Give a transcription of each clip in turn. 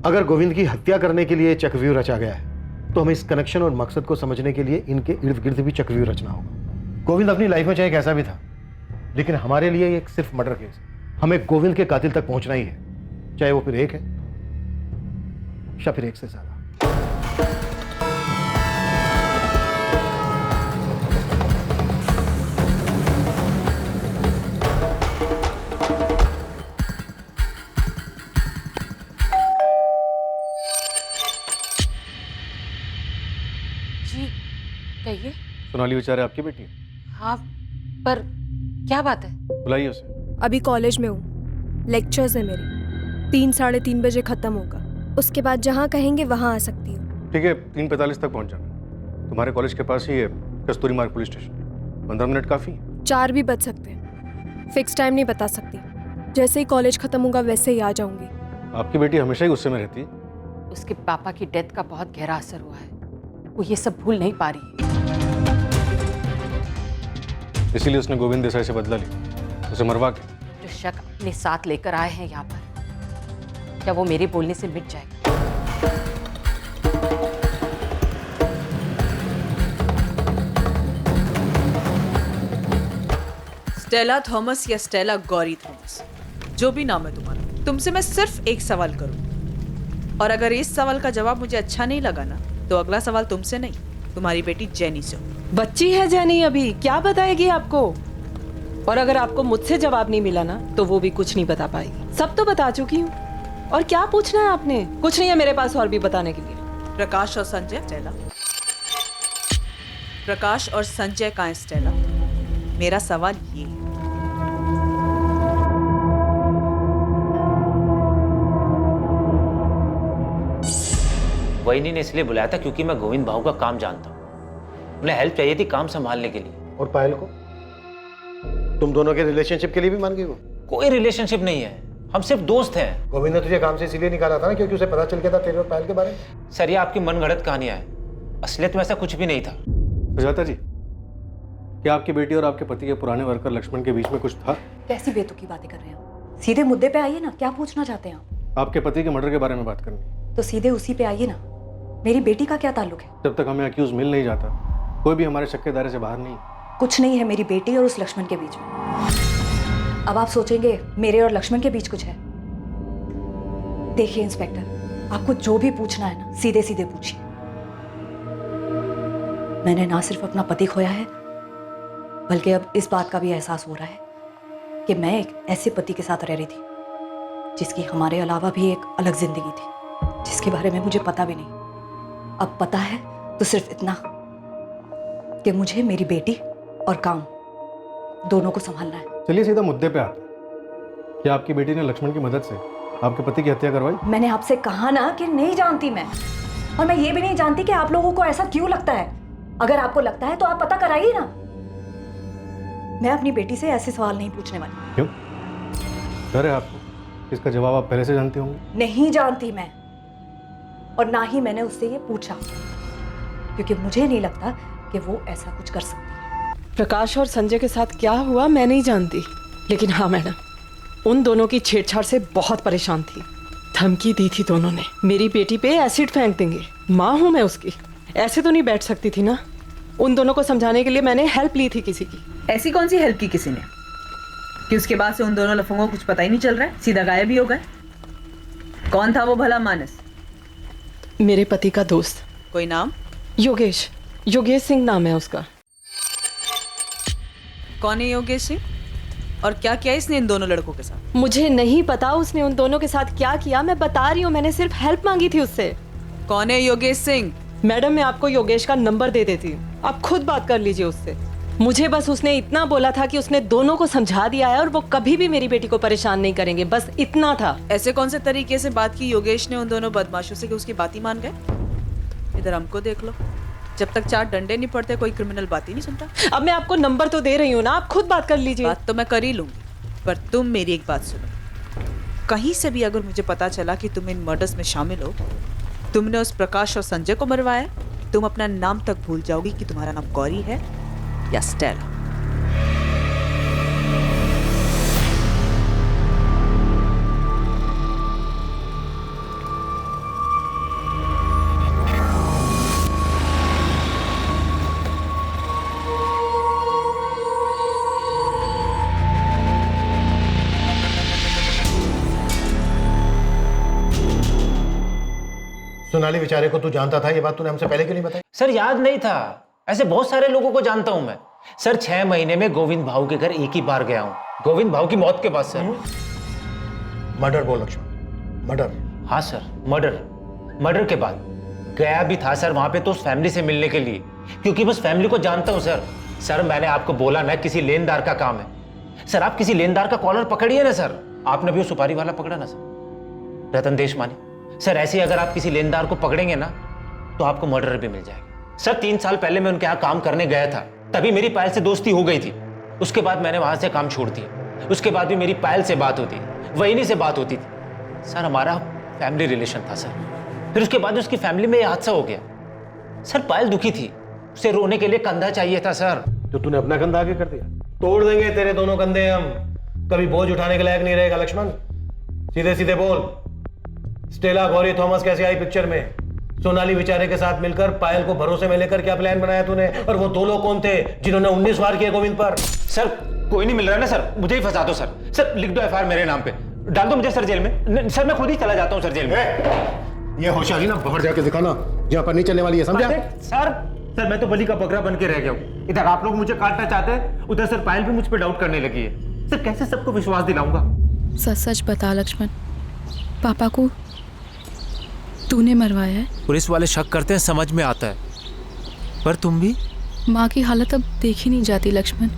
अगर गोविंद की हत्या करने के लिए चक्रव्यूह रचा गया है तो हमें इस कनेक्शन और मकसद को समझने के लिए इनके इर्द गिर्द भी चक्रव्यूह रचना होगा। गोविंद अपनी लाइफ में चाहे कैसा भी था, लेकिन हमारे लिए ये सिर्फ मर्डर केस है। हमें गोविंद के कातिल तक पहुंचना ही है, चाहे वो फिर एक है या फिर एक से ज्यादा। जी कहिए। सोनाली बेचारे आपकी बेटी है? हाँ, पर क्या बात है? बुलाइए उसे। अभी कॉलेज में हूँ, लेक्चर्स है मेरे। 3-3:30 बजे खत्म होगा, उसके बाद जहाँ कहेंगे वहाँ आ सकती हूँ। ठीक है, 3:45 तक पहुँच जाना। तुम्हारे कॉलेज के पास ही है कस्तूरी मार्ग पुलिस स्टेशन। 15 मिनट काफ़ी। 4 भी बज सकते हैं, फिक्स टाइम नहीं बता सकती। जैसे ही कॉलेज खत्म होगा वैसे ही आ जाऊंगी। आपकी बेटी हमेशा ही गुस्से में रहती है। उसके पापा की डेथ का बहुत गहरा असर हुआ है, वो ये सब भूल नहीं पा रही है। इसीलिए उसने गोविंद देसाई से बदला लिया, उसे मरवा के। जो शक अपने साथ लेकर आए हैं यहाँ पर, क्या वो मेरे बोलने से मिट जाएगा? स्टेला थॉमस या स्टेला गौरी थॉमस, जो भी नाम है तुम्हारा, तुमसे मैं सिर्फ एक सवाल करूं, और अगर इस सवाल का जवाब मुझे अच्छा नहीं लगा ना, तो अगला सवाल तुमसे नहीं, तुम्हारी बेटी जेनी से। बच्ची है जेनी, अभी क्या बताएगी आपको? और अगर आपको मुझसे जवाब नहीं मिला ना, तो वो भी कुछ नहीं बता पाएगी। सब तो बता चुकी हूँ। और क्या पूछना है आपने? कुछ नहीं है मेरे पास और भी बताने के लिए। प्रकाश और संजय। स्टेला, प्रकाश और संजय कहाँ है स्टेला? मेरा सवाल ये है। वहीनी ने इसलिए बुलाया था क्योंकि मैं गोविंद भाऊ का काम जानता हूँ। उन्हें हेल्प चाहिए थी काम संभालने के लिए। और पायल को? तुम दोनों के रिलेशनशिप के लिए भी मान गई वो? कोई रिलेशनशिप नहीं है, हम सिर्फ दोस्त हैं। गोविंद ने तुझे काम से इसीलिए निकाला था ना क्योंकि उसे पता चल गया था तेरे और पायल के बारे में। सर, ये आपकी मनगढ़ंत कहानियां हैं, असलियत में ऐसा कुछ भी नहीं था। सुजाता जी, क्या आपकी बेटी और आपके पति के पुराने वर्कर लक्ष्मण के बीच में कुछ था? कैसी बेतुकी बातें कर रहे हैं आप? सीधे मुद्दे पे आइए ना, क्या पूछना चाहते हैं आप? आपके पति के मर्डर के बारे में बात करनी। तो सीधे उसी पे आइए ना। मेरी बेटी का क्या ताल्लुक है? जब तक हमें अक्यूज मिल नहीं जाता, कोई भी हमारे शक के दायरे से बाहर नहीं। कुछ नहीं है मेरी बेटी और उस लक्ष्मण के बीच में। अब आप सोचेंगे मेरे और लक्ष्मण के बीच कुछ है। देखिए इंस्पेक्टर, आपको जो भी पूछना है ना, सीधे सीधे पूछिए। मैंने ना सिर्फ अपना पति खोया है, बल्कि अब इस बात का भी एहसास हो रहा है कि मैं एक ऐसे पति के साथ रह रही थी जिसकी हमारे अलावा भी एक अलग जिंदगी थी, जिसके बारे में मुझे पता भी नहीं। अब पता है तो सिर्फ इतना कि मुझे मेरी बेटी और काम दोनों को संभालना है। चलिए सीधा मुद्दे पे आते हैं। क्या आपकी बेटी ने लक्ष्मण की मदद से आपके पति की हत्या करवाई? मैंने आपसे कहा ना कि नहीं जानती मैं, और मैं ये भी नहीं जानती कि आप लोगों को ऐसा क्यों लगता है। अगर आपको लगता है तो आप पता कराइए ना। मैं अपनी बेटी से ऐसे सवाल नहीं पूछने वाली। क्यों? डर है आपको? इसका जवाब आप पहले से जानते होंगे। नहीं जानती मैं, और ना ही मैंने उससे ये पूछा, क्योंकि मुझे नहीं लगता कि वो ऐसा कुछ कर सकती है। प्रकाश और संजय के साथ क्या हुआ मैं नहीं जानती, लेकिन हाँ मैडम, उन दोनों की छेड़छाड़ से बहुत परेशान थी। धमकी दी थी दोनों ने, मेरी बेटी पे एसिड फेंक देंगे। माँ हूँ मैं उसकी, ऐसे तो नहीं बैठ सकती थी ना। उन दोनों को समझाने के लिए मैंने हेल्प ली थी किसी की। ऐसी कौन सी हेल्प की किसी ने कि उसके बाद से उन दोनों लफंगों को कुछ पता ही नहीं चल रहा है, सीधा गायब ही हो गए? कौन था वो भला मानस? मेरे पति का दोस्त। कोई नाम? योगेश, योगेश सिंह नाम है उसका। कौन है योगेश सिंह, और क्या किया इसने इन दोनों लड़कों के साथ? मुझे नहीं पता उसने उन दोनों के साथ क्या किया, मैं बता रही हूँ, मैंने सिर्फ हेल्प मांगी थी उससे। कौन है योगेश सिंह? मैडम, मैं आपको योगेश का नंबर दे देती हूँ, आप खुद बात कर लीजिए उससे। मुझे बस उसने इतना बोला था कि उसने दोनों को समझा दिया है और वो कभी भी मेरी बेटी को परेशान नहीं करेंगे, बस इतना था। ऐसे कौन से तरीके से बात की योगेश ने उन दोनों बदमाशों से कि उसकी बात ही मान गए? इधर हमको देख लो, जब तक 4 डंडे नहीं पड़ते कोई क्रिमिनल बात ही नहीं सुनता। अब मैं आपको नंबर तो दे रही हूँ ना, आप खुद बात कर लीजिए। बात तो मैं कर ही लूंगी, पर तुम मेरी एक बात सुनो। कहीं से भी अगर मुझे पता चला कि तुम इन मर्डर्स में शामिल हो, तुमने उस प्रकाश और संजय को मरवाया, तुम अपना नाम तक भूल जाओगी कि तुम्हारा नाम गौरी है या स्टेला। सोनाली बेचारे को तू जानता था, ये बात तूने हमसे पहले क्यों नहीं बताई? सर याद नहीं था, ऐसे बहुत सारे लोगों को जानता हूं मैं। सर 6 महीने में गोविंद भाऊ के घर एक ही बार गया हूं, गोविंद भाऊ की मौत के बाद सर। मर्डर बोल लक्ष्मण, मर्डर। हाँ सर, मर्डर के बाद गया भी था सर वहां पे तो उस फैमिली से मिलने के लिए, क्योंकि बस फैमिली को जानता हूं सर। सर मैंने आपको बोला ना किसी लेनदार का काम है। सर आप किसी लेनदार का कॉलर पकड़िए ना सर। आपने भी वो सुपारी वाला पकड़ा ना सर, रतन देशमानी। सर ऐसे अगर आप किसी लेनदार को पकड़ेंगे ना तो आपको मर्डर भी मिल जाएगा। सर 3 साल पहले मैं उनके यहाँ काम करने गया था, तभी मेरी पायल से दोस्ती हो गई थी। उसके बाद मैंने वहां से काम छोड़ दिया। उसके बाद भी मेरी पायल से बात होती थी, वहीनी से बात होती थी। सर हमारा फैमिली रिलेशन था सर। फिर उसके बाद उसकी फैमिली में ये हादसा हो गया। सर पायल दुखी थी, उसे रोने के लिए कंधा चाहिए था सर। तो तूने अपना कंधा आगे कर दिया। तोड़ देंगे तेरे दोनों कंधे हम, कभी बोझ उठाने के लायक नहीं रहेगा लक्ष्मण। सीधे सीधे बोल, स्टेला गौरी थॉमस कैसे आई पिक्चर में? सोनाली बेचारे के साथ मिलकर पायल को भरोसे में लेकर क्या प्लान बनाया तूने? और वो 2 लोग कौन थे जिन्होंने 19 वार किए गोविंद पर? सर कोई नहीं मिल रहा ना सर, मुझे ही फंसा दो सर। सर लिख दो एफआईआर मेरे नाम पे, डाल दो मुझे सर जेल में। सर मैं खुद ही चला जाता हूँ सर जेल में। ये होशियारी ना बाहर जाके दिखाना, जहां पर नहीं चलने वाली है, समझा? सर मैं तो बलि का बकरा बन के रह गया हूँ। इधर आप लोग मुझे काटना चाहते हैं, उधर सर पायल भी मुझ पर डाउट करने लगी है। सर कैसे सबको विश्वास दिलाऊंगा? सच सच बता लक्ष्मण, पापा को तूने मरवाया है? पुलिस वाले शक करते हैं, समझ में आता है, पर तुम भी? माँ की हालत अब देखी नहीं जाती लक्ष्मण,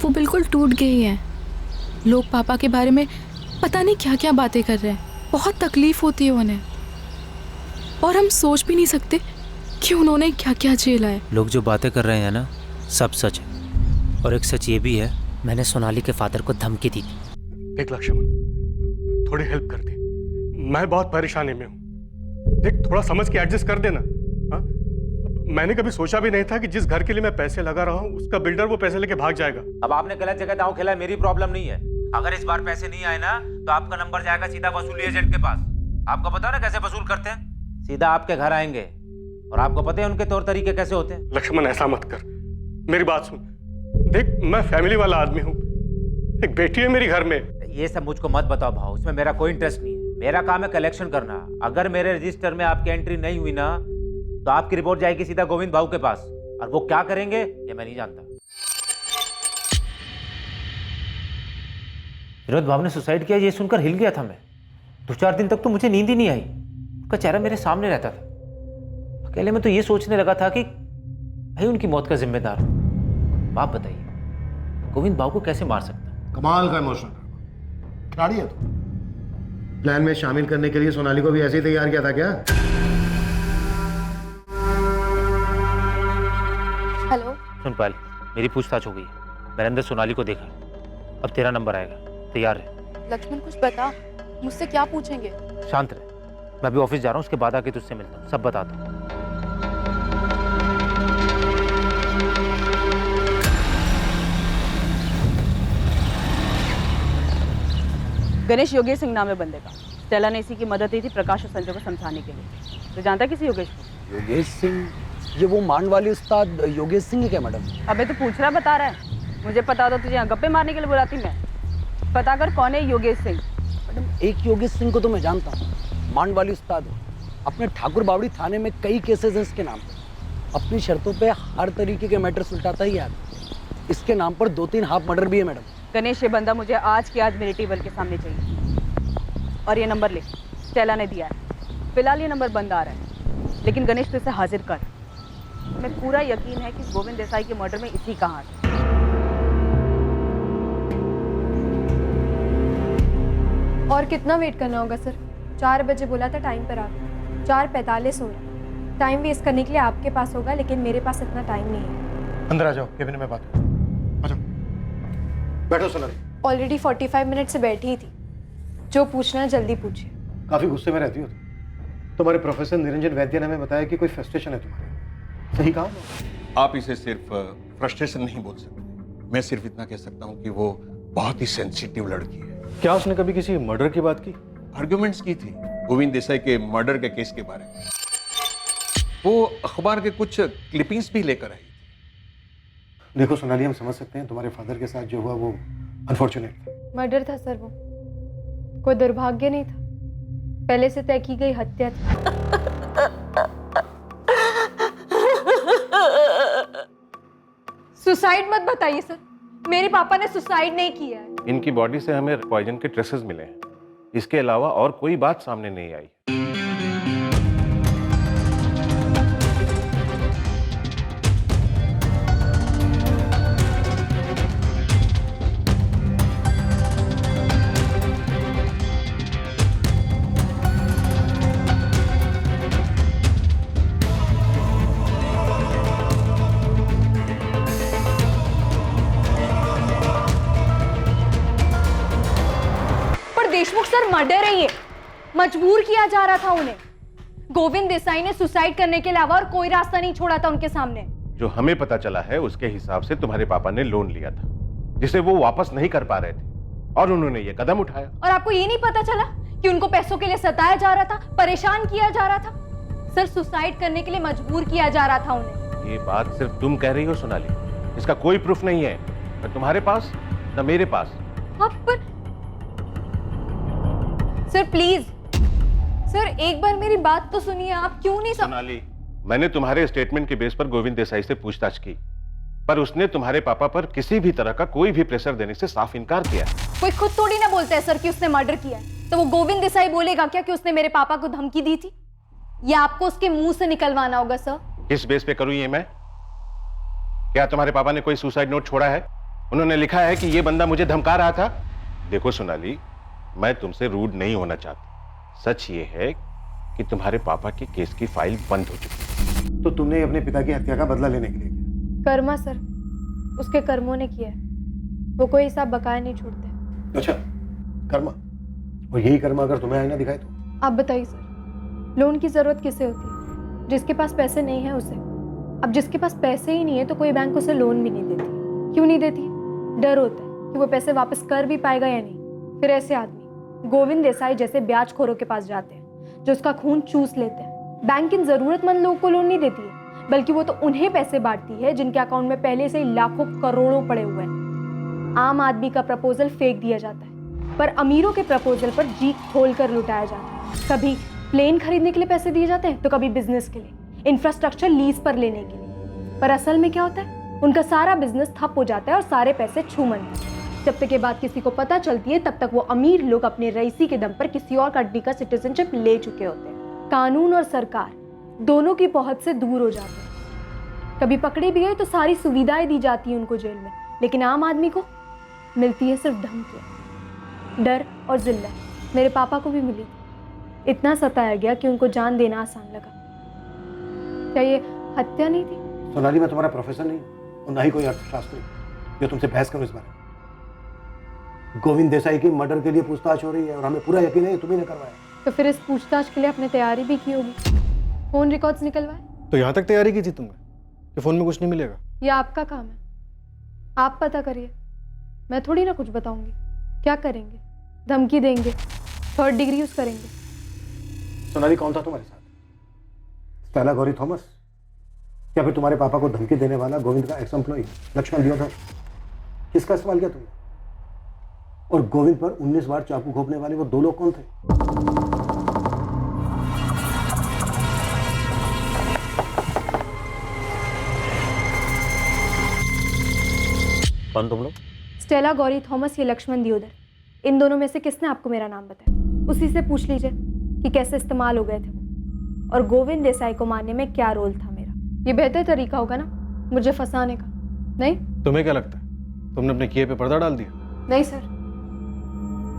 वो बिल्कुल टूट गई हैं। लोग पापा के बारे में पता नहीं क्या क्या बातें कर रहे हैं, बहुत तकलीफ होती है उन्हें, और हम सोच भी नहीं सकते कि उन्होंने क्या क्या झेला है। लोग जो बातें कर रहे हैं ना, सब सच है। और एक सच ये भी है, मैंने सोनाली के फादर को धमकी दी थी। देख लक्ष्मण, थोड़ी हेल्प कर दे, मैं बहुत परेशानी में हूँ। देख थोड़ा समझ के एडजस्ट कर देना। हाँ? मैंने कभी सोचा भी नहीं था कि जिस घर के लिए मैं पैसे लगा रहा हूँ उसका बिल्डर वो पैसे लेके भाग जाएगा। अब आपने गलत जगह दांव खेला, मेरी प्रॉब्लम नहीं है। अगर इस बार पैसे नहीं आए ना तो आपका नंबर जाएगा सीधा वसूली एजेंट के पास। आपको पता है ना कैसे वसूल करते हैं? सीधा आपके घर आएंगे, और आपको पता है उनके तौर तरीके कैसे होते हैं। लक्ष्मण ऐसा मत कर, मेरी बात सुन। देख मैं फैमिली वाला आदमी हूँ, एक बेटी है मेरी घर में। ये सब मुझको मत बताओ भाव, इसमें मेरा कोई इंटरेस्ट नहीं है। मेरा काम है कलेक्शन करना। अगर मेरे रजिस्टर में आपकी एंट्री नहीं हुई ना तो आपकी रिपोर्ट जाएगी सीधा गोविंद भाऊ के पास, और वो क्या करेंगे ये मैं नहीं जानता। विनोद भाव ने सुसाइड किया ये सुनकर हिल गया था मैं। 2-4 दिन तक तो मुझे नींद ही नहीं आई। उसका चेहरा मेरे सामने रहता था। अकेले में तो ये सोचने लगा था कि भाई उनकी मौत का जिम्मेदार आप बताइए, गोविंद भाऊ को कैसे मार सकता? कमाल का इमोशनल खिलाड़ी है तू। प्लान में शामिल करने के लिए सोनाली को भी ऐसे ही तैयार किया था क्या? हेलो। सुन पायल, मेरी पूछताछ हो गई, मैंने अंदर सोनाली को देखा। अब तेरा नंबर आएगा, तैयार है। लक्ष्मण कुछ बता, मुझसे क्या पूछेंगे? शांत रहे, मैं अभी ऑफिस जा रहा हूँ, उसके बाद आके तुझसे मिलता हूँ, सब बताता हूँ। गणेश योगेश सिंह नाम है बंदे का। स्टेला ने इसी की मदद दी थी प्रकाश और संजय को समझाने के लिए। तो जानता है किसी योगेश को? योगेश सिंह? ये वो मान वाली उस्ताद योगेश सिंह है क्या मैडम? अबे तो पूछ रहा बता रहा है। मुझे पता तो तुझे यहाँ गप्पे मारने के लिए बुलाती मैं। पता कर कौन है योगेश सिंह। मैडम एक योगेश सिंह को तो मैं जानता हूँ, मान वाली उस्ताद है। अपने ठाकुर बावड़ी थाने में कई केसेस हैं इसके नाम पर। अपनी शर्तों पे हर तरीके के मैटर सुलटाता ही यार। इसके नाम पर 2-3 हाफ मर्डर भी है मैडम। गणेश ये बंदा मुझे आज के आज मेरे टेबल के सामने चाहिए। और ये नंबर ले, स्टेला ने दिया है। फिलहाल ये नंबर बंद आ रहा है, लेकिन गणेश तो इसे हाजिर कर। हमें पूरा यकीन है कि गोविंद देसाई के मर्डर में इसी का हाथ है। और कितना वेट करना होगा सर? 4 बजे बोला था टाइम पर आप, 4:45 हो रहा। टाइम वेस्ट करने के लिए आपके पास होगा, लेकिन मेरे पास इतना टाइम नहीं है। अंदर आ जाओ, केबिन में बात करो। आ जाओ, बैठो सोनाली। ऑलरेडी 45 मिनट से बैठी ही थी। जो पूछना है जल्दी पूछिए। काफी गुस्से में रहती हो तुम। तुम्हारे प्रोफेसर निरंजन वैद्य ने हमें बताया कि कोई फ्रस्ट्रेशन है तुम्हारे। सही कहा ना? आप इसे सिर्फ फ्रस्ट्रेशन नहीं बोल सकते। मैं सिर्फ इतना कह सकता हूँ कि वो बहुत ही सेंसिटिव लड़की है। क्या उसने कभी किसी मर्डर की बात की? आर्ग्यूमेंट्स की थी गोविंद देसाई के मर्डर के केस के बारे में। वो अखबार के कुछ क्लिपिंग्स भी लेकर आई। देखो सोनाली, हम समझ सकते हैं तुम्हारे फादर के साथ जो हुआ वो अनफॉर्चुनेट था। मर्डर था सर, वो कोई दुर्भाग्य नहीं था। पहले से तय की गई हत्या थी। सुसाइड मत बताइए सर, मेरे पापा ने सुसाइड नहीं किया है। इनकी बॉडी से हमें पॉइजन के ट्रेसेस मिले हैं, इसके अलावा और कोई बात सामने नहीं आई। देशमुख सर मर्डर है ये, मजबूर किया जा रहा था उन्हें। गोविंद देसाई ने सुसाइड करने के अलावा और कोई रास्ता नहीं छोड़ा था उनके सामने। जो हमें पता चला है उसके हिसाब से तुम्हारे पापा ने लोन लिया था जिसे वो वापस नहीं कर पा रहे थे और उन्होंने ये कदम उठाया। और आपको ये नहीं पता चला कि उनको पैसों के लिए सताया जा रहा था, परेशान किया जा रहा था? सर, सुसाइड करने के लिए मजबूर किया जा रहा था उन्हें। ये बात सिर्फ तुम कह रही हो सोनाली, इसका कोई प्रूफ नहीं है, न तुम्हारे पास न मेरे पास। पर सर प्लीज, सर एक बार मेरी बात तो सुनिए, आप क्यों नहीं सोनाली, मैंने तुम्हारे स्टेटमेंट के बेस पर गोविंद देसाई से पूछताछ की, पर उसने तुम्हारे पापा पर किसी भी तरह का कोई भी प्रेशर देने से साफ इनकार किया। कोई खुद थोड़ी ना बोलता है सर कि उसने मर्डर किया है, तो वो गोविंद देसाई बोलेगा क्या कि उसने मेरे पापा को धमकी दी थी? या आपको उसके मुंह से निकलवाना होगा सर? किस बेस पे करूं ये मैं? क्या तुम्हारे पापा ने कोई सुसाइड नोट छोड़ा है? उन्होंने लिखा है कि ये बंदा मुझे धमका रहा था? देखो सोनाली, मैं तुमसे रूड नहीं होना चाहता, सच ये है कि तुम्हारे पापा के केस की फाइल बंद हो चुकी है। तो तुमने अपने पिता की हत्या का बदला लेने के लिए किया? कर्मा सर, उसके कर्मों ने किया है, वो कोई हिसाब बकाया नहीं छोड़ते। अच्छा, कर्मा। और यही कर्मा अगर तुम्हें आईना दिखाए तो? आप बताइए सर, लोन की जरूरत किसे होती है? जिसके पास पैसे नहीं है उसे। अब जिसके पास पैसे ही नहीं है तो कोई बैंक उसे लोन भी नहीं देती। क्यों नहीं देती? डर होता है कि वो पैसे वापस कर भी पाएगा या नहीं। फिर ऐसे आदमी गोविंद देसाई जैसे ब्याजखोरों के पास जाते हैं जो उसका खून चूस लेते हैं। बैंक इन जरूरतमंद लोगों को लोन नहीं देती है, बल्कि वो तो उन्हें पैसे बांटती है जिनके अकाउंट में पहले से ही लाखों करोड़ों पड़े हुए हैं। आम आदमी का प्रपोजल फेंक दिया जाता है, पर अमीरों के प्रपोजल पर जी खोल कर लुटाया जाता है। कभी प्लेन खरीदने के लिए पैसे दिए जाते हैं तो कभी बिजनेस के लिए, इंफ्रास्ट्रक्चर लीज पर लेने के लिए। पर असल में क्या होता है? उनका सारा बिजनेस ठप हो जाता है और सारे पैसे छूमंतर। जब तक ये बात किसी को पता चलती है तब तक वो अमीर लोग अपने रईसी के दम पर किसी और कंट्री का सिटीजनशिप ले चुके होते हैं। कानून और सरकार दोनों की पहुंच से दूर हो जाते हैं। कभी पकड़े भी गए तो सारी सुविधाएं दी जाती हैं उनको जेल में, लेकिन आम आदमी को मिलती है सिर्फ धमकियां, डर और जिल्लत। मेरे पापा को भी मिली, इतना सताया गया कि उनको जान देना आसान लगा। क्या ये हत्या नहीं थी? सोनाली, मैं तुम्हारा प्रोफेसर नहीं और ना ही कोई अर्थशास्त्री जो तुमसे बहस करूं इस बारे में। गोविंद देसाई की मर्डर के लिए पूछताछ हो रही है और हमें पूरा यकीन है तुम्ही ने करवाया। तो फिर इस पूछताछ के लिए आपने तैयारी भी की होगी, फोन रिकॉर्ड्स निकलवाए? तो यहाँ तक तैयारी की थी तुमने कि फोन में कुछ नहीं मिलेगा? ये आपका काम है, आप पता करिए, मैं थोड़ी ना कुछ बताऊंगी। क्या करेंगे? धमकी देंगे, 3rd डिग्री यूज करेंगे? सोनाली, कौन था तुम्हारे साथ? स्टेला गौरी थॉमस या फिर तुम्हारे पापा को धमकी देने वाला गोविंद का एक्स एम्प्लॉई लक्ष्मण दियोदर? किसका इस्तेमाल किया तुमने? और गोविंद पर 19 बार चाकू घोंपने वाले वो 2 लोग कौन थे? कौन तुम लोग? स्टेला गौरी थॉमस, ये लक्ष्मण दियोदर। इन दोनों में से किसने आपको मेरा नाम बताया? उसी से पूछ लीजिए कि कैसे इस्तेमाल हो गए थे वो, और गोविंद देसाई को मारने में क्या रोल था मेरा। ये बेहतर तरीका होगा ना मुझे फंसाने का, नहीं? तुम्हें क्या लगता है तुमने अपने किए पे पर्दा डाल दिया? नहीं सर,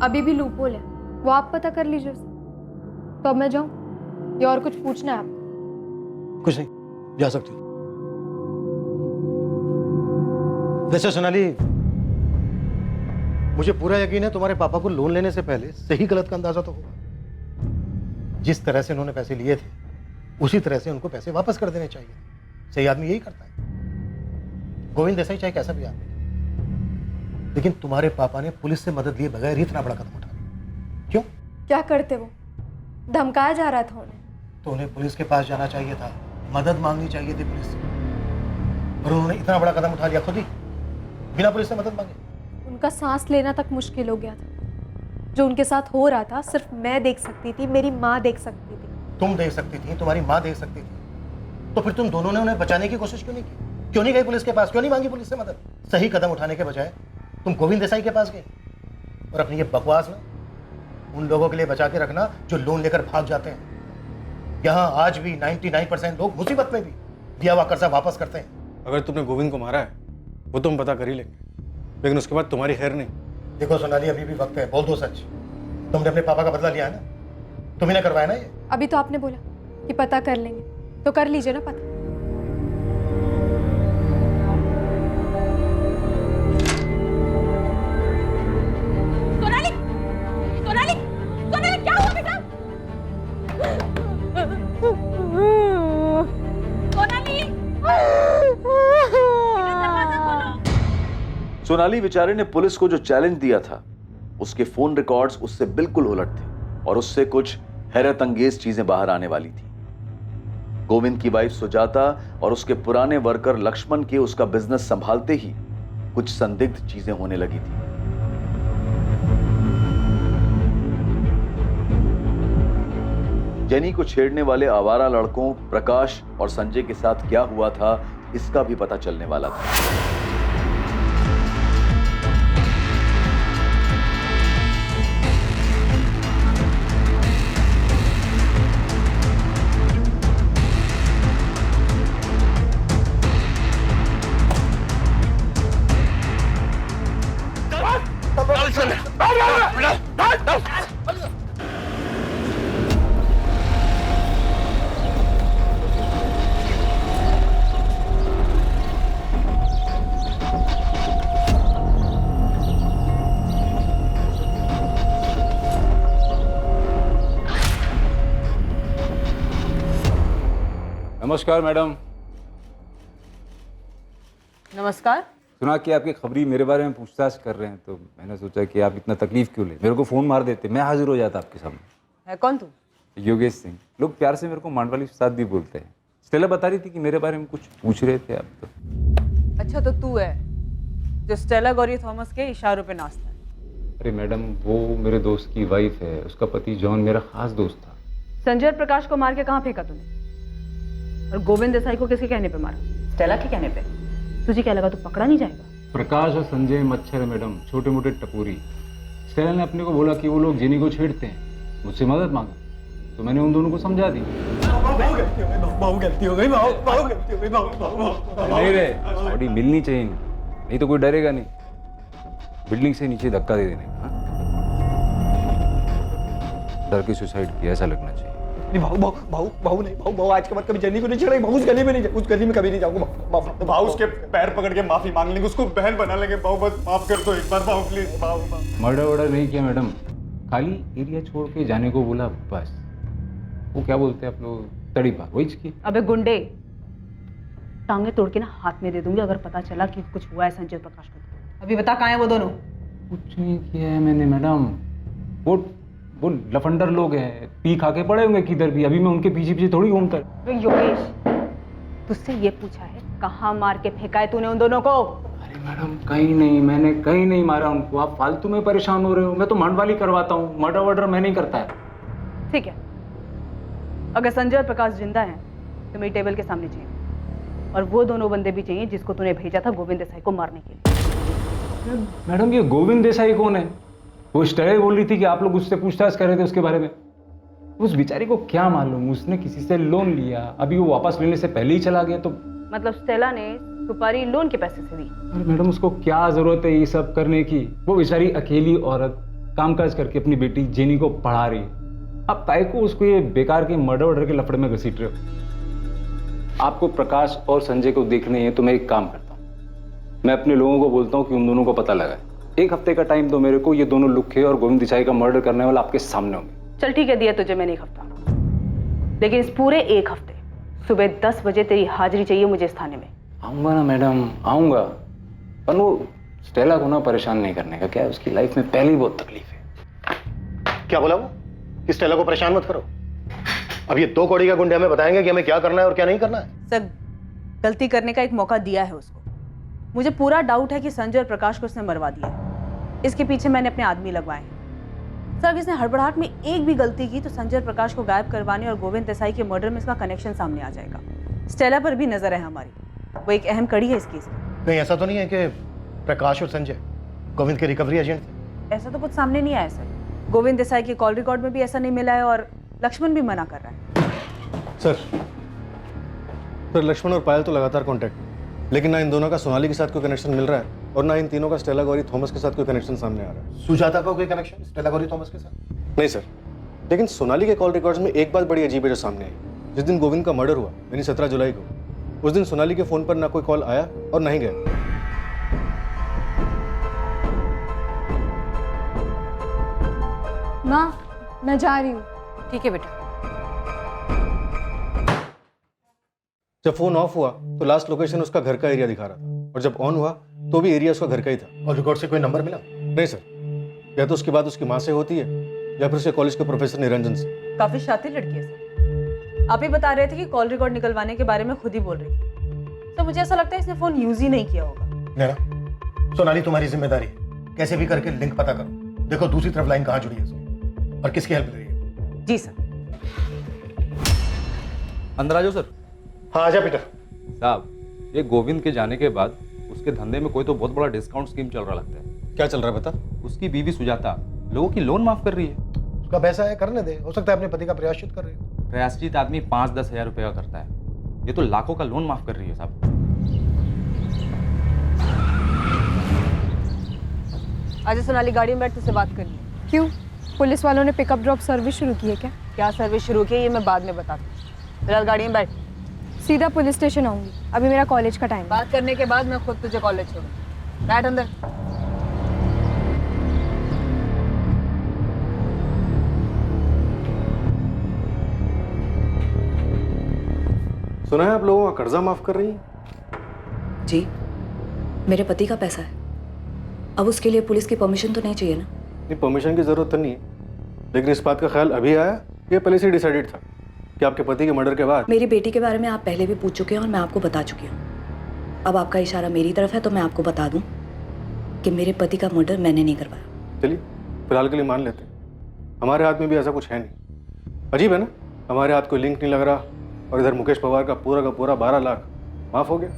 अभी भी लूपहोल है, वो आप पता कर लीजिए उसे। तो अब मैं जाऊं या और कुछ पूछना है आपको? कुछ नहीं, जा सकती हो। वैसे सोनाली, मुझे पूरा यकीन है तुम्हारे पापा को लोन लेने से पहले सही गलत का अंदाजा तो होगा। जिस तरह से उन्होंने पैसे लिए थे उसी तरह से उनको पैसे वापस कर देने चाहिए। सही आदमी यही करता है। गोविंद देसाई चाहे कैसा भी आदमी, लेकिन तुम्हारे पापा ने पुलिस से मदद लिए बगैर ही इतना बड़ा कदम उठा लिया। क्यों? क्या करते वो? धमकाया जा रहा था उन्हें। तो उन्हें पुलिस के पास जाना चाहिए था, मदद मांगनी चाहिए थी पुलिस से, और उन्होंने इतना बड़ा कदम उठा लिया खुद ही, बिना पुलिस से मदद मांगे। उनका सांस लेना तक मुश्किल हो गया था। जो उनके साथ हो रहा था सिर्फ मैं देख सकती थी, मेरी माँ देख सकती थी। तुम देख सकती थी, तुम्हारी माँ देख सकती थी, तो फिर तुम दोनों ने उन्हें बचाने की कोशिश क्यों नहीं की? क्यों नहीं गई पुलिस के पास? क्यों नहीं मांगी पुलिस से मदद? सही कदम उठाने के बजाय तुम गोविंद देसाई के पास गए और अपनी ये बकवास ना उन लोगों के लिए बचा के रखना जो लोन लेकर भाग जाते हैं। यहाँ आज भी 99% लोग मुसीबत में भी दिया हुआ कर्जा वापस करते हैं। अगर तुमने गोविंद को मारा है वो तो हम पता कर ही लेंगे, लेकिन उसके बाद तुम्हारी खैर नहीं। देखो सोनाली, अभी भी वक्त है, बोल दो सच। तुमने अपने पापा का बदला लिया है ना? तुम्ही ने करवाया ना ये? अभी तो आपने बोला कि पता कर लेंगे, तो कर लीजिए ना पता। सोनाली, सोनाली, सोनाली, क्या हुआ बेटा? सोनाली, दरवाजा खोलो। सोनाली बेचारे ने पुलिस को जो चैलेंज दिया था उसके फोन रिकॉर्ड्स उससे बिल्कुल उलट थे और उससे कुछ हैरत अंगेज चीजें बाहर आने वाली थी। गोविंद की वाइफ सुजाता और उसके पुराने वर्कर लक्ष्मण के उसका बिजनेस संभालते ही कुछ संदिग्ध चीजें होने लगी थी। जेनी को छेड़ने वाले आवारा लड़कों प्रकाश और संजय के साथ क्या हुआ था इसका भी पता चलने वाला था। नमस्कार मैडम। नमस्कार। सुना कि आपकी खबरी मेरे बारे में पूछताछ कर रहे हैं, तो मैंने सोचा कि आप इतना तकलीफ क्यों ले, मेरे को फ़ोन मार देते, मैं हाजिर हो जाता आपके सामने। है कौन तू? योगेश सिंह, लोग प्यार से मेरे को मांडवाली उस्ताद भी बोलते हैं। स्टेला बता रही थी कि मेरे बारे में कुछ पूछ रहे थे आप तो। अच्छा, तो तू है जो स्टेला गौरी थॉमस के इशारों पे नाचता है? अरे मैडम, वो मेरे दोस्त की वाइफ है, उसका पति जॉन मेरा खास दोस्त था। संजय और प्रकाश को मार के कहाँ फेंका तूने? और गोविंद देसाई को किसके कहने पे मारा? स्टेला के कहने पे। तुझे क्या लगा तू पकड़ा नहीं जाएगा? प्रकाश और संजय मच्छर है मैडम, छोटे मोटे टपूरी। स्टेला ने अपने को बोला कि वो लोग जेनी को छेड़ते हैं, मुझसे मदद मांगा, तो मैंने उन दोनों को समझा दी। गलती हो गई। नहीं रे, बॉडी मिलनी चाहिए, नहीं तो कोई डरेगा नहीं। बिल्डिंग से नीचे धक्का दे देने का, डर के सुसाइड किया ऐसा लगना चाहिए। भाऊ आज के बाद कभी जेनी को नहीं छेड़ेंगे। भाऊ उस गली में नहीं, उस गली में कभी नहीं जाऊंगा। भाऊ उसके पैर पकड़ के माफी मांग लेंगे, उसको बहन बना लेंगे। भाऊ बस माफ कर दो एक बार, भाऊ प्लीज। भाऊ मर्डर वर्डर नहीं किया मैडम, खाली एरिया छोड़ के जाने को बोला बस। वो क्या बोलते हैं आप लोग, तड़ीपार, वही की। अबे गुंडे, टांगे तोड़ के ना हाथ में दे दूंगी अगर पता चला कि कुछ हुआ है संजय प्रकाश को। अभी बता कहाँ है वो दोनों? कुछ नहीं किया है मैंने मैडम, वो लफंडर लोग हैं, पी खा के पड़े होंगे किधर भी, अभी मैं उनके पीछे पीछे थोड़ी घूमता। योगेश, तुझसे ये पूछा है कहाँ मार के फेंका है तूने उन दोनों को? अरे मैडम कहीं नहीं, मैंने कहीं नहीं मारा उनको, आप फालतू में परेशान हो रहे हो। मैं तो मांडवाली करवाता हूँ, मर्डर वर्डर मैं नहीं करता है। ठीक है, अगर संजय और प्रकाश जिंदा हैं तो मेरी टेबल के सामने चाहिए, और वो दोनों बंदे भी चाहिए जिसको तूने भेजा था गोविंद देसाई को मारने के लिए। मैडम ये गोविंद देसाई कौन है? वो स्टेला बोल रही थी कि आप लोग उससे पूछताछ कर रहे थे उसके बारे में। उस बेचारी को क्या मालूम, उसने किसी से लोन लिया, अभी वो वापस लेने से पहले ही चला गया। तो मतलब स्टेला ने सुपारी लोन के पैसे से दी? अरे मैडम उसको क्या जरूरत है ये सब करने की? वो बेचारी अकेली औरत कामकाज करके अपनी बेटी जेनी को पढ़ा रही है। अब ताई को उसको ये बेकार के मर्डर वर्डर के लफड़े में घसीट रहे हो। आपको प्रकाश और संजय को देखने हैं तो मैं एक काम करता हूँ, मैं अपने लोगों को बोलता हूँ कि उन दोनों को पता लगा है। एक हफ्ते का टाइम दो मेरे को, ये दोनों लुखे और गोविंद देसाई का मर्डर करने वाला आपके सामने होंगे। चल ठीक है, दिया तुझे मैंने एक हफ्ता, लेकिन इस पूरे एक हफ्ते सुबह 10 बजे तेरी हाजिरी चाहिए मुझे इस थाने में। आऊंगा ना मैडम, आऊंगा, पर वो स्टेला को ना परेशान नहीं करने का। क्या है, उसकी लाइफ में पहले ही बहुत तकलीफ है। क्या बोला वो? कि स्टेला को परेशान मत करो। अब ये 2 कौड़ी का गुंडे हमें बताएंगे कि हमें क्या करना है और क्या नहीं करना है। सर, गलती करने का एक मौका दिया है उसको। मुझे पूरा डाउट है कि संजय और प्रकाश को उसने मरवा दिया है। इसके पीछे मैंने अपने आदमी लगवाए हैं। सर इसने हड़बड़ाहट में एक भी गलती की तो संजय प्रकाश को गायब करवाने और गोविंद देसाई के मर्डर में इसका कनेक्शन सामने आ जाएगा। स्टेला पर भी नजर है हमारी, वो एक अहम कड़ी है इस केस में। कहीं ऐसा तो नहीं है कि प्रकाश और संजय गोविंद के रिकवरी एजेंट थे? ऐसा तो कुछ सामने नहीं आया सर। गोविंद देसाई के कॉल रिकॉर्ड में भी ऐसा नहीं मिला है और लक्ष्मण भी मना कर रहा है। सर लक्ष्मण और पायल तो लगातार कांटेक्ट में, लेकिन ना इन दोनों का सोनाली के साथ कोई कनेक्शन मिल रहा है और ना इन तीनों का स्टेला गौरी थॉमस के साथ कोई कनेक्शन सामने आ रहा है। सुजाता का कोई कनेक्शन स्टेला गौरी थॉमस के साथ? नहीं सर, लेकिन सोनाली के कॉल रिकॉर्ड्स में एक बात बड़ी अजीब है जो सामने आई। जिस दिन गोविंद का मर्डर हुआ यानी 17 जुलाई को, उस दिन सोनाली के फोन पर ना कोई कॉल आया और ना ही गया। माँ मैं जा रही हूँ। ठीक है बेटा। जब फोन ऑफ हुआ तो लास्ट लोकेशन उसका घर का एरिया दिखा रहा था और जब ऑन हुआ तो भी एरिया उसका घर का ही था। और रिकॉर्ड से कोई नंबर मिला? नहीं सर, या तो उसकी बात उसकी माँ से होती है या फिर उसके कॉलेज के प्रोफेसर निरंजन से। काफी शातिर लड़की है सर। आप ही बता रहे थे कि कॉल रिकॉर्ड निकलवाने के बारे में खुद ही बोल रही थी, तो मुझे ऐसा लगता है इसने फोन यूज ही नहीं किया होगा। नैना, सोनाली तुम्हारी जिम्मेदारी है, कैसे भी करके लिंक पता करो। देखो दूसरी तरफ लाइन कहाँ जुड़ी है इसमें और किसकी हेल्प ले रही है। जी सर। अंदर आ जाओ सर। हाँ आजा पीटर साहब, ये गोविंद के जाने के बाद उसके धंधे में कोई तो बहुत बड़ा डिस्काउंट स्कीम चल रहा लगता है। क्या चल रहा है बता? उसकी बीवी सुजाता लोगों की लोन माफ कर रही है। उसका पैसा है, करने दे, हो सकता है अपने पति का प्रायश्चित कर रही हो। प्रायश्चित आदमी 5-10 हज़ार रुपये का करता है, ये तो लाखों का लोन माफ कर रही है साहब। आज सोनाली गाड़ी में बैठ तुझसे बात करनी है। क्यों? पुलिस वालों ने पिकअप ड्रॉप सर्विस शुरू की है क्या? क्या सर्विस शुरू की है ये मैं बाद में बताती हूँ, फिलहाल गाड़ी में बैठ। सीधा पुलिस स्टेशन आऊंगी, अभी मेरा कॉलेज का टाइम है। बात करने के बाद मैं खुद तुझे कॉलेज छोड़ूंगी। बैठ अंदर। सुना है आप लोगों का कर्जा माफ कर रही है? जी, मेरे पति का पैसा है, अब उसके लिए पुलिस की परमिशन तो नहीं चाहिए ना? नहीं, परमिशन की जरूरत तो नहीं है, लेकिन इस बात का ख्याल अभी आया या पहले से डिसाइडेड था कि आपके पति के मर्डर के बाद? मेरी बेटी के बारे में आप पहले भी पूछ चुके हैं और मैं आपको बता चुकी हूँ। अब आपका इशारा मेरी तरफ है तो मैं आपको बता दूं कि मेरे पति का मर्डर मैंने नहीं करवाया। चलिए फिलहाल के लिए मान लेते हैं, हमारे हाथ में भी ऐसा कुछ है नहीं। अजीब है ना, हमारे हाथ कोई लिंक नहीं लग रहा और इधर मुकेश पवार का पूरा 12 लाख माफ हो गया।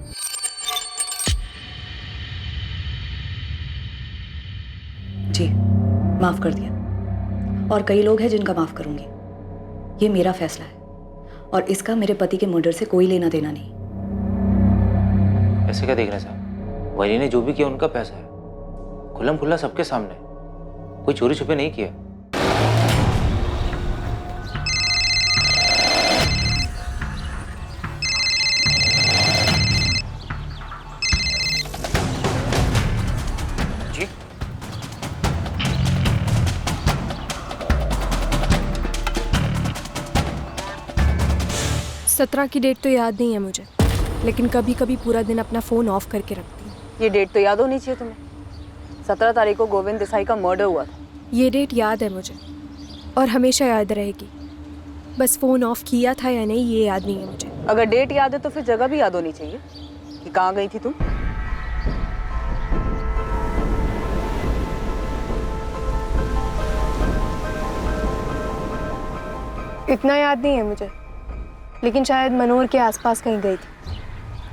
जी माफ कर दिया, और कई लोग हैं जिनका माफ करूंगी। ये मेरा फैसला है और इसका मेरे पति के मर्डर से कोई लेना देना नहीं। ऐसे क्या देख रहे हैं साहब? वैरी ने जो भी किया उनका पैसा है, खुल्लम खुल्ला सबके सामने, कोई चोरी छुपे नहीं किया। जी 17 की डेट तो याद नहीं है मुझे, लेकिन कभी कभी पूरा दिन अपना फ़ोन ऑफ करके रखती हूँ। ये डेट तो याद होनी चाहिए तुम्हें। 17 तारीख को गोविंद देसाई का मर्डर हुआ था। ये डेट याद है मुझे और हमेशा याद रहेगी, बस फ़ोन ऑफ किया था या नहीं ये याद नहीं है मुझे। अगर डेट याद है तो फिर जगह भी याद होनी चाहिए कि कहाँ गई थी तुम। इतना याद नहीं है मुझे, लेकिन शायद मनोहर के आसपास कहीं गई थी।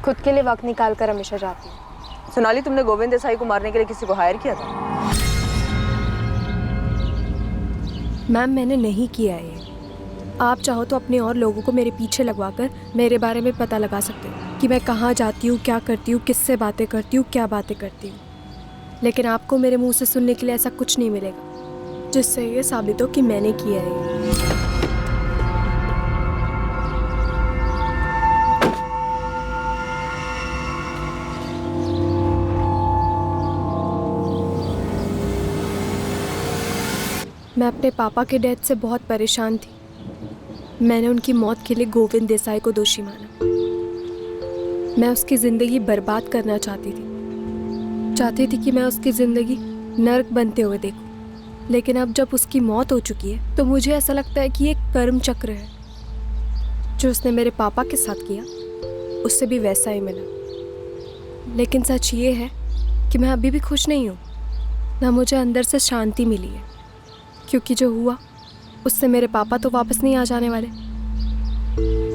खुद के लिए वक्त निकाल कर हमेशा जाती हूँ। सोनाली, तुमने गोविंद देसाई को मारने के लिए किसी को हायर किया था? मैम मैंने नहीं किया है। आप चाहो तो अपने और लोगों को मेरे पीछे लगवाकर मेरे बारे में पता लगा सकते हो कि मैं कहाँ जाती हूँ, क्या करती हूँ, किससे बातें करती हूँ, क्या बातें करती हूँ। लेकिन आपको मेरे मुंह से सुनने के लिए ऐसा कुछ नहीं मिलेगा जिससे ये साबित हो कि मैंने किया है। मैं अपने पापा के डेथ से बहुत परेशान थी। मैंने उनकी मौत के लिए गोविंद देसाई को दोषी माना। मैं उसकी ज़िंदगी बर्बाद करना चाहती थी कि मैं उसकी ज़िंदगी नर्क बनते हुए देखूं। लेकिन अब जब उसकी मौत हो चुकी है तो मुझे ऐसा लगता है कि ये कर्म चक्र है। जो उसने मेरे पापा के साथ किया उससे भी वैसा ही मिला। लेकिन सच ये है कि मैं अभी भी खुश नहीं हूँ, ना मुझे अंदर से शांति मिली है क्योंकि जो हुआ उससे मेरे पापा तो वापस नहीं आ जाने वाले।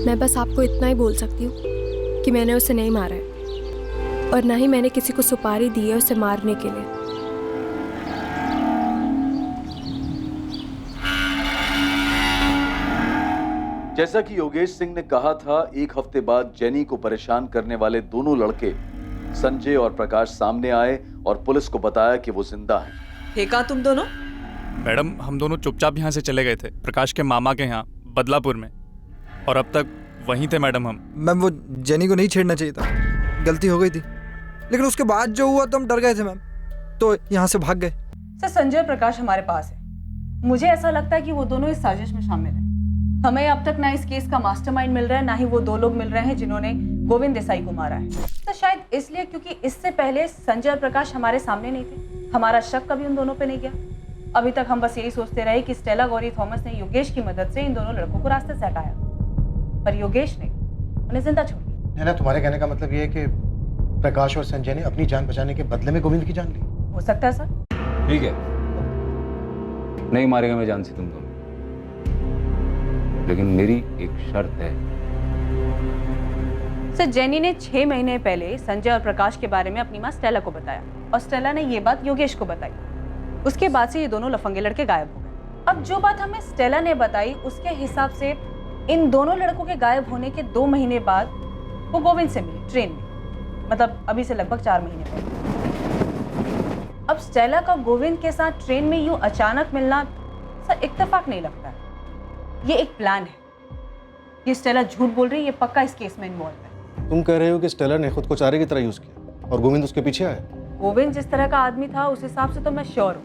मैं बस आपको इतना ही बोल सकती हूँ कि मैंने उसे नहीं मारा है और ना ही मैंने किसी को सुपारी दी है उसे मारने के लिए। जैसा कि योगेश सिंह ने कहा था, एक हफ्ते बाद जेनी को परेशान करने वाले दोनों लड़के संजय और प्रकाश सामने आए और पुलिस को बताया कि वो जिंदा हैं। थे कहाँ तुम दोनों? मैडम, हम दोनों चुपचाप यहाँ से चले गए थे प्रकाश के मामा के यहाँ बदलापुर में, और अब तक वहीं थे मैडम हम। मैम, वो जेनी को नहीं छेड़ना चाहिए था, गलती हो गई थी, लेकिन उसके बाद जो हुआ तो हम डर गए थे मैम, तो यहाँ से भाग गए। सर, संजय और प्रकाश हमारे पास है। मुझे ऐसा लगता है कि वो दोनों इस साजिश में शामिल हैं। हमें अब तक ना इस केस का मास्टरमाइंड मिल रहा है, ना ही वो दो लोग मिल रहे हैं जिन्होंने गोविंद देसाई को मारा है। तो शायद इसलिए क्योंकि इससे पहले संजय और प्रकाश हमारे सामने नहीं थे, हमारा शक कभी उन दोनों पे नहीं गया। अभी तक हम बस यही सोचते रहे कि स्टेला गौरी थॉमस ने योगेश की मदद से इन दोनों लड़कों को रास्ते से हटाया, पर योगेश ने उन्हें जिंदा छोड़ दिया। नैना, तुम्हारे कहने का मतलब ये है कि प्रकाश और संजय ने अपनी जान बचाने के बदले में गोविंद की जान ली? हो सकता है सर। ठीक है, नहीं मारेगा मैं जान से तुम दोनों, लेकिन मेरी एक शर्त है। सर, जेनी ने 6 महीने पहले संजय और प्रकाश के बारे में अपनी माँ स्टेला को बताया और स्टेला ने ये बात योगेश को बताई। उसके बाद से ये दोनों लफंगे लड़के गायब हो गए। अब जो बात हमें स्टेला ने बताई उसके हिसाब से इन दोनों लड़कों के गायब होने के 2 महीने बाद वो गोविंद से मिले ट्रेन में, मतलब अभी से लगभग 4 महीने पहले। अब स्टेला का गोविंद के साथ ट्रेन में यूं अचानक मिलना सर इत्तेफाक नहीं लगता है, ये एक प्लान है। ये स्टेला झूठ बोल रही है, ये पक्का इस केस में इन्वॉल्व है। तुम कह रहे हो कि स्टेला ने खुद को चारे की तरह यूज किया और गोविंद उसके पीछे आया? गोविंद जिस तरह का आदमी था उस हिसाब से तो मैं श्योर हूँ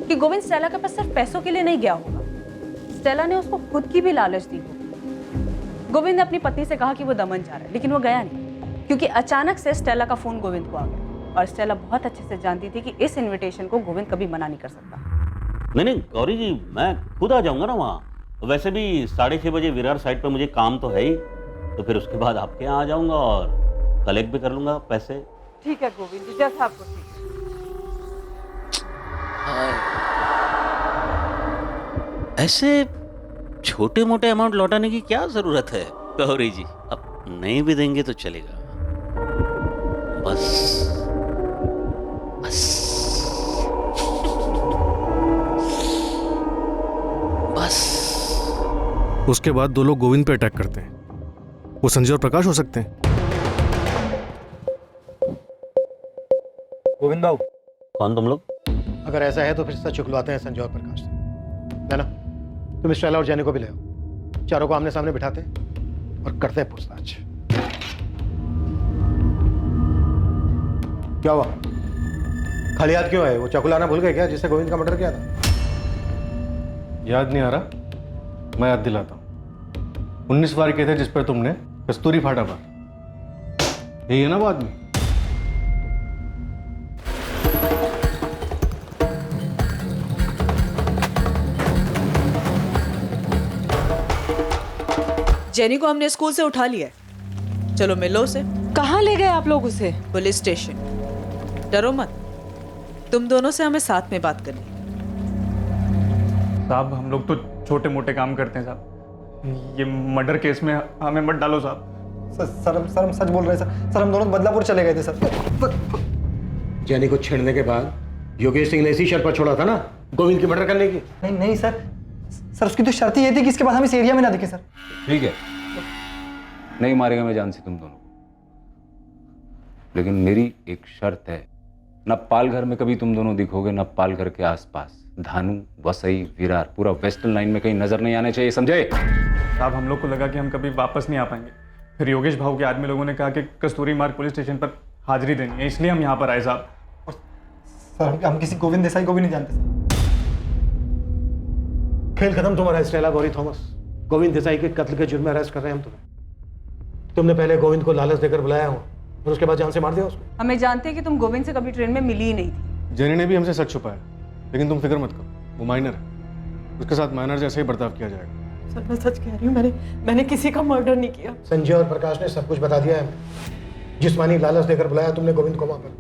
कि गोविंद स्टेला के पास सिर्फ पैसों के लिए नहीं गया होगा। स्टेला ने उसको खुद की भी लालच दी होगी। गोविंद ने अपनी पत्नी से कहा कि वो दमन जा रहा है, लेकिन वो गया नहीं, क्योंकि अचानक से स्टेला का फोन गोविंद को आ गया और स्टेला बहुत अच्छे से जानती थी कि इस इन्विटेशन को गोविंद कभी मना नहीं कर सकता। नहीं गौरी जी, मैं खुद आ जाऊंगा ना वहाँ। वैसे भी 6:30 बजे विरार साइड पर मुझे काम तो है ही, तो फिर उसके बाद आपके यहाँ आ जाऊंगा और कलेक्ट भी कर लूंगा पैसे। ठीक है गोविंद जी, जैसा आपको ठीक। ऐसे छोटे मोटे अमाउंट लौटाने की क्या जरूरत है गौरी जी? अब नहीं भी देंगे तो चलेगा, बस बस बस। उसके बाद 2 लोग गोविंद पे अटैक करते हैं, वो संजय और प्रकाश हो सकते हैं। गोविंद बाबू। कौन तुम लोग? अगर ऐसा है तो फिर सच चुकलवाते हैं संजय और प्रकाश से। है ना? तुम स्टेला और जेनी को भी ले आओ, चारों को आमने सामने बिठाते हैं और करते हैं पूछताछ। क्या हुआ? खाली याद क्यों है? वो चाकू लाना भूल गए क्या, जिससे गोविंद का मर्डर किया था? याद नहीं आ रहा, मैं याद दिलाता हूँ। 19 वार किए थे जिस पर तुमने कस्तूरी फाटा मार। यही है ना वो आदमी? जेनी को हमने स्कूल से उठा लिया है, चलो मिलो उसे। कहाँ ले गए आप लोग उसे? Police station. डरो मत, तुम दोनों से हमें साथ में बात करनी। साहब, हम लोग तो छोटे मोटे काम करते हैं साहब, ये मर्डर केस में हमें मत डालो साहब। सर हम सच बोल रहे हैं सर हम दोनों बदलापुर चले गए थे सर। जेनी को छेड़ने के बाद योगेश सिंह ने इसी शर्त पर छोड़ा था ना, गोविंद की मर्डर करने की। नहीं सर उसकी तो शर्त ही ये थी कि इसके बाद हम इस एरिया में ना दिखे सर। ठीक है, नहीं मारेगा मैं जान से तुम दोनों, लेकिन मेरी एक शर्त है, न पालघर में कभी तुम दोनों दिखोगे, न पालघर के आसपास। धानु, वसई, विरार, पूरा वेस्टर्न लाइन में कहीं नजर नहीं आने चाहिए, समझे? साहब, हम लोग को लगा कि हम कभी वापस नहीं आ पाएंगे, फिर योगेश भाऊ के आदमी लोगों ने कहा कि कस्तूरी मार्ग पुलिस स्टेशन पर हाजिरी देनी है, इसलिए हम यहाँ पर आए साहब। सर हम किसी गोविंद देसाई को भी नहीं जानते सर। खेल खत्म तुम्हारा स्टेला गौरी थॉमस। गोविंद देसाई के कत्ल के जुर्म में अरेस्ट कर रहे हैं हम तुम्हें। तुमने पहले गोविंद को लालच देकर बुलाया हो और उसके बाद जान से मार दिया उसको। हमें जानते हैं कि तुम गोविंद से कभी ट्रेन में मिली ही नहीं थी। जेनी ने भी हमसे सच छुपाया, लेकिन तुम फिक्र मत करो, वो माइनर है, उसके साथ माइनर जैसे ही बर्ताव किया जाएगा। सर मैं सच कह रही हूँ, मैंने किसी का मर्डर नहीं किया। संजय और प्रकाश ने सब कुछ बता दिया है। जिस्मानी लालच देकर बुलाया तुमने गोविंद को वहां पर।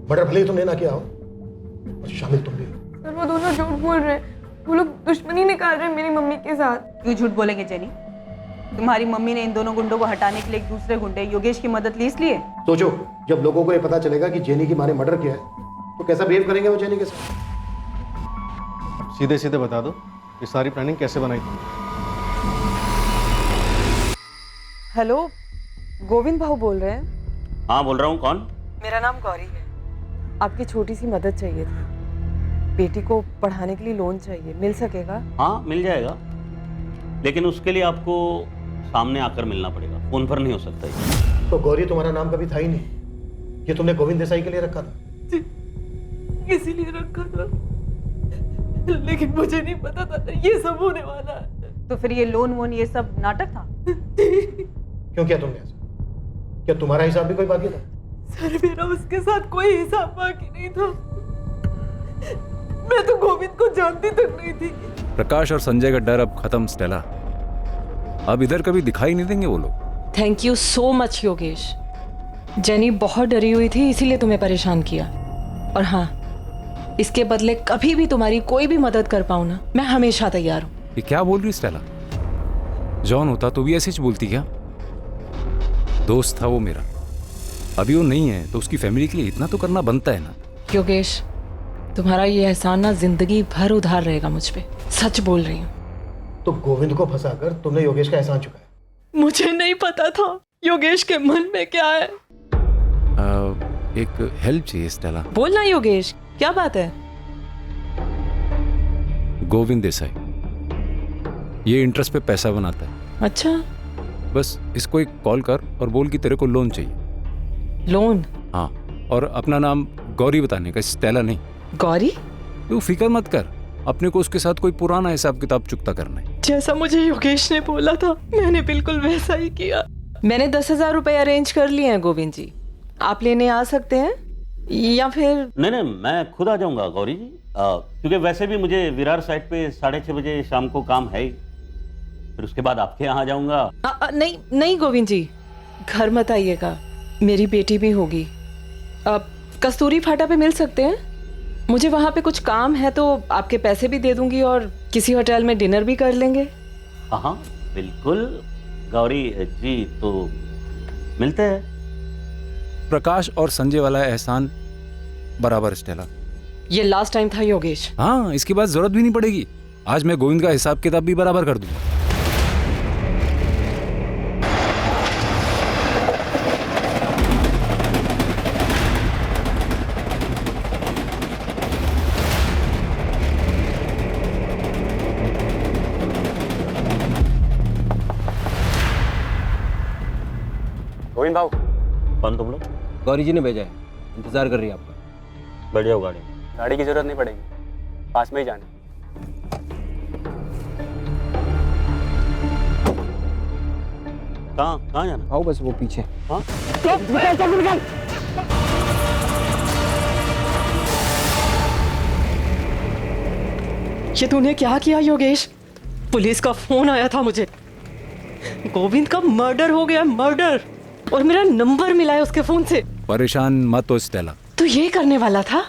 मर्डर भले ही तुमने ना किया हो, और शामिल तुम भी हो। सर वो दोनों झूठ बोल रहे हैं, वो लोग दुश्मनी निकाल रहे हैं मेरी मम्मी के साथ। क्यों झूठ बोलेंगे जेनी? तुम्हारी मम्मी ने इन दोनों गुंडों को हटाने के लिए एक दूसरे गुंडे योगेश की मदद ली इसलिए? सोचो, जब लोगों को ये पता चलेगा कि जेनी की माँ ने मर्डर किया है तो कैसा बिहेव करेंगे वो जेनी के साथ। सीधे सीधे बता दो ये सारी प्लानिंग कैसे बनाई तुमने? हेलो, गोविंद भाऊ बोल रहे हैं? हाँ बोल रहा हूँ। कौन? मेरा नाम गौरी है। आपकी छोटी सी मदद चाहिए थी। बेटी को पढ़ाने के लिए लोन चाहिए, मिल सकेगा? हाँ मिल जाएगा, लेकिन उसके लिए आपको सामने आकर मिलना पड़ेगा, फोन पर नहीं हो सकता ये। तो गौरी तुम्हारा नाम कभी था ही नहीं, ये तुमने गोविंद देसाई के लिए रखा था। इसीलिए रखा था, लेकिन मुझे नहीं पता था ये सब होने वाला है। तो फिर ये लोन वोन ये सब नाटक था? क्यों किया तुमने ऐसा? क्या तुम्हारा हिसाब भी कोई बाकी था? सर मेरा उसके साथ कोई हिसाब बाकी नहीं था। मैं तो गोविंद को जानती तक नहीं थी। प्रकाश और संजय का डर अब खत्म स्टेला। अब इधर कभी दिखाई नहीं देंगे वो लोग। Thank you so much Yogesh. Jenny बहुत डरी हुई थी इसीलिए तुम्हें परेशान किया। और हाँ, इसके बदले कभी भी तुम्हारी कोई भी मदद कर पाऊँ ना, मैं हमेशा तैयार हूँ। ये क्या बोल रही स्टेला? जॉन होता तो भी ऐसे ही बोलती क्या? दोस्त था वो मेरा, अभी वो नहीं है तो उसकी फैमिली के लिए इतना तो करना बनता है ना। योगेश, तुम्हारा ये एहसान ना जिंदगी भर उधार रहेगा मुझ पे, सच बोल रही हूँ। तो गोविंद को फंसाकर तुमने योगेश का एहसान चुकाया। मुझे नहीं पता था योगेश के मन में क्या है। एक हेल्प चाहिए स्टेला। बोलना योगेश, क्या बात है? गोविंद देसाई ये इंटरेस्ट पे पैसा बनाता है। अच्छा, बस इसको एक कॉल कर और बोल कि तेरे को लोन चाहिए। लोन? हाँ, और अपना नाम गौरी बताने का, स्टेला नहीं। गौरी? तू फिक्र मत कर, अपने को उसके साथ कोई पुराना हिसाब किताब चुकता करना है। जैसा मुझे योगेश ने बोला था मैंने बिल्कुल वैसा ही किया। मैंने 10,000 रुपए अरेंज कर लिए हैं गोविंद जी, आप लेने आ सकते हैं या फिर? नहीं, मैं खुद आ जाऊंगा गौरी जी, क्योंकि वैसे भी मुझे विरार साइड पे 6:30 बजे शाम को काम है ही, फिर उसके बाद आपके यहाँ आ जाऊंगा। नहीं गोविंद जी, घर मत आइएगा, मेरी बेटी भी होगी। कस्तूरी फाटा पे मिल सकते हैं? मुझे वहाँ पे कुछ काम है तो आपके पैसे भी दे दूंगी और किसी होटल में डिनर भी कर लेंगे। हाँ बिल्कुल गौरी जी, तो मिलते हैं। प्रकाश और संजय वाला एहसान बराबर स्टेला। ये लास्ट टाइम था योगेश। हाँ, इसके बाद जरूरत भी नहीं पड़ेगी। आज मैं गोविंद का हिसाब किताब भी बराबर कर दूंगा। गोविंद भाव। कौन तुम लोग? गौरी जी ने भेजा है, इंतजार कर रही है आपका। बैठ जाओ गाड़ी। गाड़ी की जरूरत नहीं पड़ेगी, पास में ही जाना। कहाँ जाना? आओ बस वो पीछे। हाँ? ये तूने क्या किया योगेश? पुलिस का फोन आया था मुझे, गोविंद का मर्डर हो गया, मर्डर, और मेरा नंबर मिला है उसके फोन से। परेशान मत हो स्टेला। तू ये करने वाला था,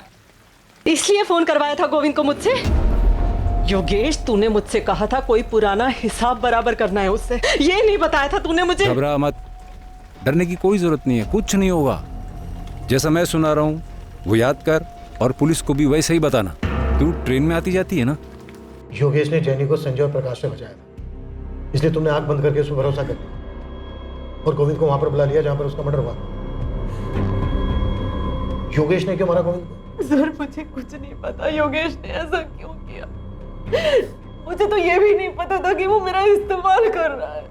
इसलिए फोन करवाया था गोविंद को मुझसे? योगेश, तूने मुझसे कहा था कोई पुराना हिसाब बराबर करना है उससे, ये नहीं बताया था तूने मुझे? घबरा मत, डरने की कोई जरूरत नहीं है, कुछ नहीं होगा। जैसा मैं सुना रहा हूँ वो याद कर और पुलिस को भी वैसे ही बताना। तू ट्रेन में आती जाती है ना? योगेश ने जैनी को संजय और प्रकाश से बचाया था, इसलिए तुमने आंख बंद करके उस पर भरोसा कर लिया और गोविंद को वहां पर बुला लिया जहां पर उसका मर्डर हुआ। योगेश ने क्यों मारा गोविंद को? सर मुझे कुछ नहीं पता योगेश ने ऐसा क्यों किया। मुझे तो ये भी नहीं पता था कि वो मेरा इस्तेमाल कर रहा है।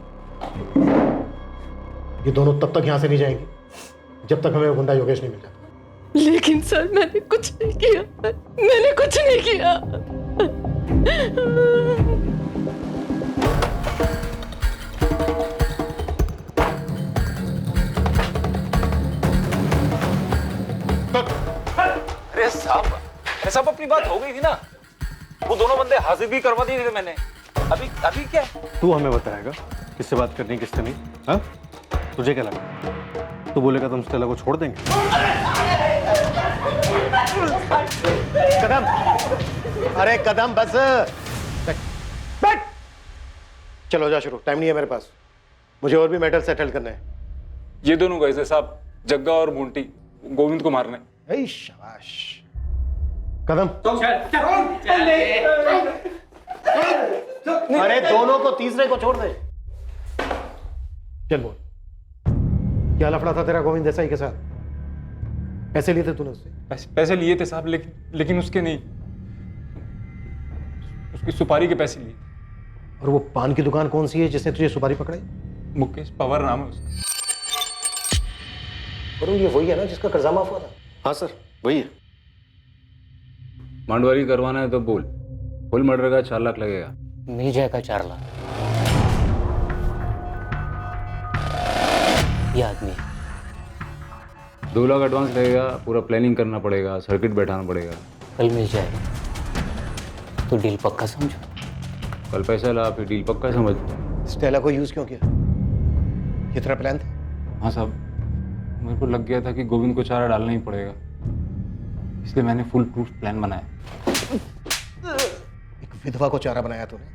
ये दोनों तब तक यहाँ से नहीं जाएंगे जब तक हमें वो गुंडा योगेश नहीं मिल जाता। लेकिन सर मैंने कुछ नहीं किया, मैंने कुछ नहीं किया। अरे साहब अपनी बात हो गई थी ना, वो दोनों बंदे हाजिर भी करवा दिए थे मैंने। अभी क्या? तू हमें बताएगा किससे बात करनी है किससे नहीं? हाँ, तुझे क्या लगा तू बोलेगा तुम स्टेला को छोड़ देंगे? कदम अरे कदम बस बैठ। चलो जा शुरू, टाइम नहीं है मेरे पास, मुझे और भी मैटर सेटल करने हैं। ये दोनों गए थे साहब, जग्गा और बूंटी, गोविंद को मारने। ऐ शाबाश। कदम अरे दोनों को, तीसरे को छोड़ दे। चल बोल, क्या लफड़ा था तेरा गोविंद देसाई के साथ? पैसे लिए थे तूने उससे? पैसे लिए थे साहब, लेकिन उसके नहीं, उसकी सुपारी के पैसे लिए। और वो पान की दुकान कौन सी है जिसने तुझे सुपारी पकड़ाई? मुकेश पवार नाम है उसका। और ये वही है ना जिसका कर्जा माफ हुआ था? हाँ सर, वही है। मांडवारी करवाना है तो बोल, फुल मर्डर का 4 लाख लगेगा। मिल जाएगा 4 लाख। ये आदमी 2 लाख एडवांस लगेगा, पूरा प्लानिंग करना पड़ेगा, सर्किट बैठाना पड़ेगा। कल मिल जाएगा, तो डील पक्का समझो। कल पैसा ला, फिर डील पक्का समझ। स्टेला को यूज क्यों किया? ये तेरा प्लान था? हाँ साहब, मेरे को लग गया था कि गोविंद को चारा डालना ही पड़ेगा, इसलिए मैंने फुल प्रूफ प्लान बनाया। एक विधवा को चारा बनाया तूने,